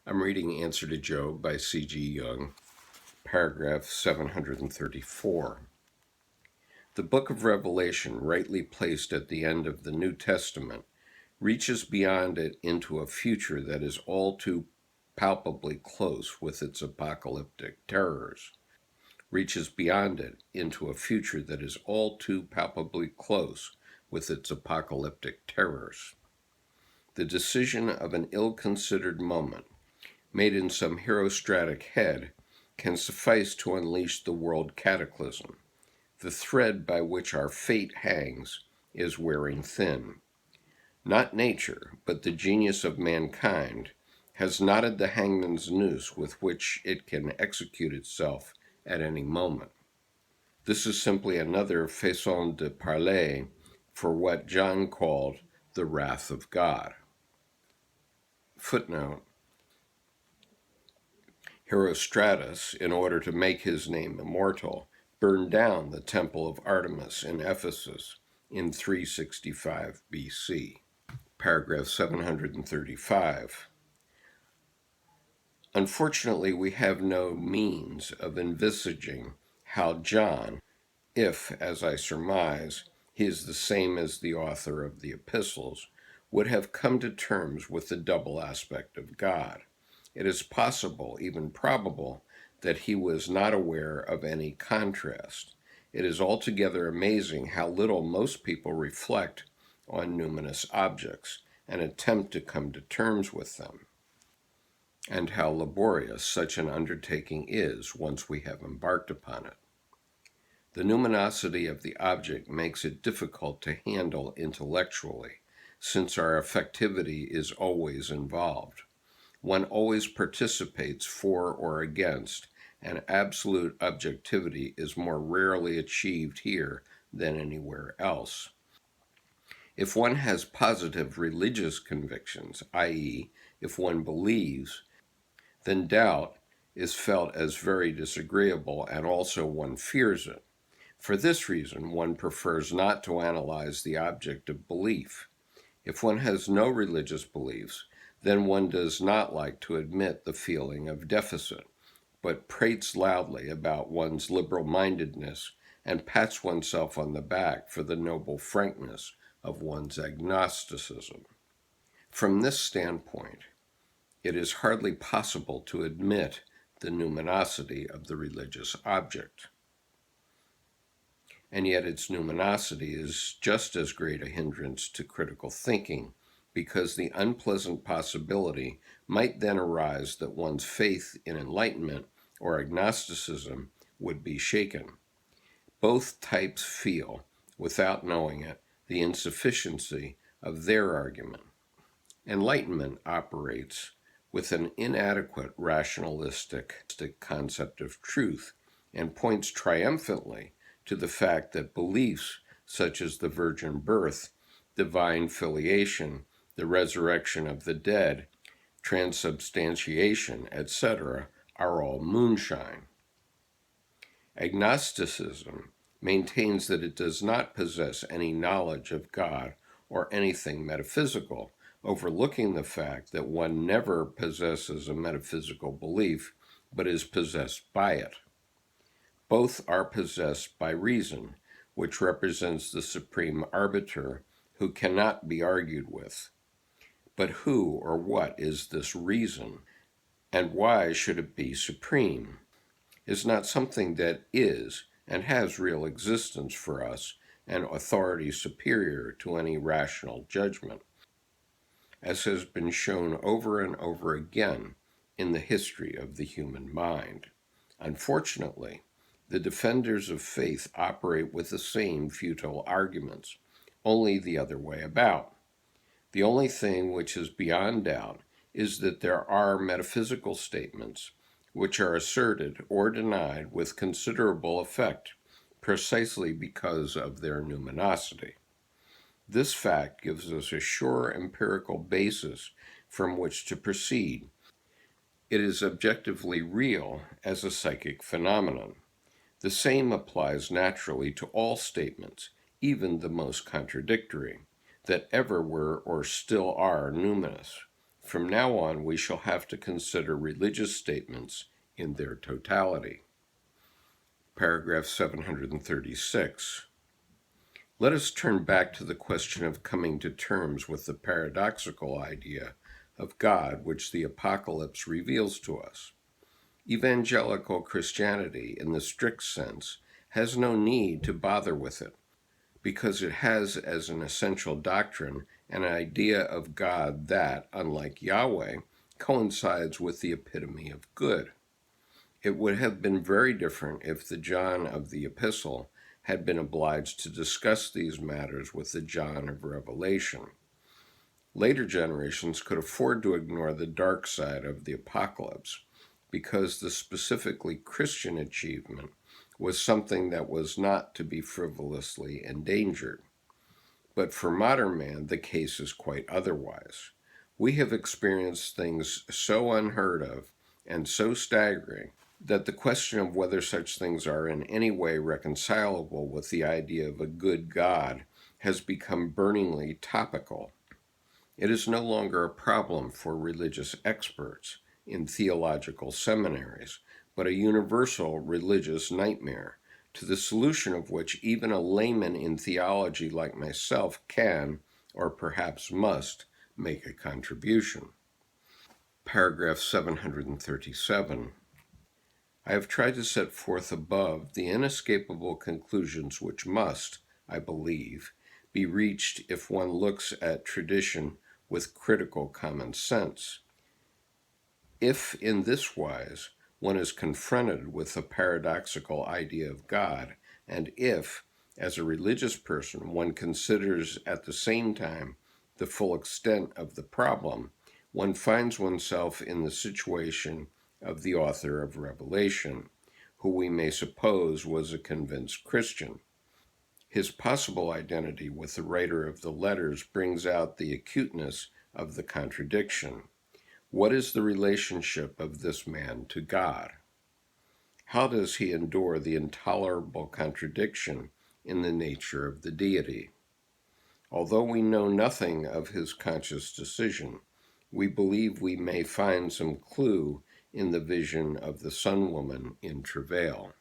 I'm reading Answer to Job by C.G. Jung, paragraph 734. The book of Revelation, rightly placed at the end of the New Testament, reaches beyond it into a future that is all too palpably close with its apocalyptic terrors. Reaches beyond it into a future that is all too palpably close with its apocalyptic terrors. The decision of an ill-considered moment, made in some herostratic head, can suffice to unleash the world cataclysm. The thread by which our fate hangs is wearing thin. Not nature, but the genius of mankind, has knotted the hangman's noose with which it can execute itself at any moment. This is simply another façon de parler for what Jung called the wrath of God. Footnote: Herostratus, in order to make his name immortal, burned down the temple of Artemis in Ephesus in 365 BC. Paragraph 735. Unfortunately, we have no means of envisaging how John, if, as I surmise, he is the same as the author of the epistles, would have come to terms with the double aspect of God. It is possible, even probable, that he was not aware of any contrast. It is altogether amazing how little most people reflect on numinous objects and attempt to come to terms with them, and how laborious such an undertaking is once we have embarked upon it. The numinosity of the object makes it difficult to handle intellectually, since our affectivity is always involved. One always participates for or against, and absolute objectivity is more rarely achieved here than anywhere else. If one has positive religious convictions, i.e., if one believes, then doubt is felt as very disagreeable, and also one fears it. For this reason, one prefers not to analyze the object of belief. If one has no religious beliefs, then one does not like to admit the feeling of deficit, but prates loudly about one's liberal-mindedness and pats oneself on the back for the noble frankness of one's agnosticism. From this standpoint, it is hardly possible to admit the numinosity of the religious object. And yet its numinosity is just as great a hindrance to critical thinking, because the unpleasant possibility might then arise that one's faith in enlightenment or agnosticism would be shaken. Both types feel, without knowing it, the insufficiency of their argument. Enlightenment operates with an inadequate rationalistic concept of truth and points triumphantly to the fact that beliefs such as the virgin birth, divine filiation, the resurrection of the dead, transubstantiation, etc., are all moonshine. Agnosticism maintains that it does not possess any knowledge of God or anything metaphysical, overlooking the fact that one never possesses a metaphysical belief, but is possessed by it. Both are possessed by reason, which represents the supreme arbiter who cannot be argued with. But who or what is this reason, and why should it be supreme? Is not something that is and has real existence for us and authority superior to any rational judgment, as has been shown over and over again in the history of the human mind. Unfortunately, the defenders of faith operate with the same futile arguments, only the other way about. The only thing which is beyond doubt is that there are metaphysical statements which are asserted or denied with considerable effect, precisely because of their numinosity. This fact gives us a sure empirical basis from which to proceed. It is objectively real as a psychic phenomenon. The same applies naturally to all statements, even the most contradictory, that ever were or still are numinous. From now on, we shall have to consider religious statements in their totality. Paragraph 736. Let us turn back to the question of coming to terms with the paradoxical idea of God which the Apocalypse reveals to us. Evangelical Christianity, in the strict sense, has no need to bother with it, because it has as an essential doctrine an idea of God that, unlike Yahweh, coincides with the epitome of good. It would have been very different if the John of the Epistle had been obliged to discuss these matters with the John of Revelation. Later generations could afford to ignore the dark side of the Apocalypse, because the specifically Christian achievement was something that was not to be frivolously endangered. But for modern man, the case is quite otherwise. We have experienced things so unheard of and so staggering that the question of whether such things are in any way reconcilable with the idea of a good God has become burningly topical. It is no longer a problem for religious experts in theological seminaries, but a universal religious nightmare, to the solution of which even a layman in theology like myself can, or perhaps must, make a contribution. Paragraph 737. I have tried to set forth above the inescapable conclusions which must, I believe, be reached if one looks at tradition with critical common sense. If, in this wise, one is confronted with a paradoxical idea of God, and if, as a religious person, one considers at the same time the full extent of the problem, one finds oneself in the situation of the author of Revelation, who we may suppose was a convinced Christian. His possible identity with the writer of the letters brings out the acuteness of the contradiction. What is the relationship of this man to God? How does he endure the intolerable contradiction in the nature of the deity? Although we know nothing of his conscious decision, we believe we may find some clue in the vision of the Sun Woman in travail.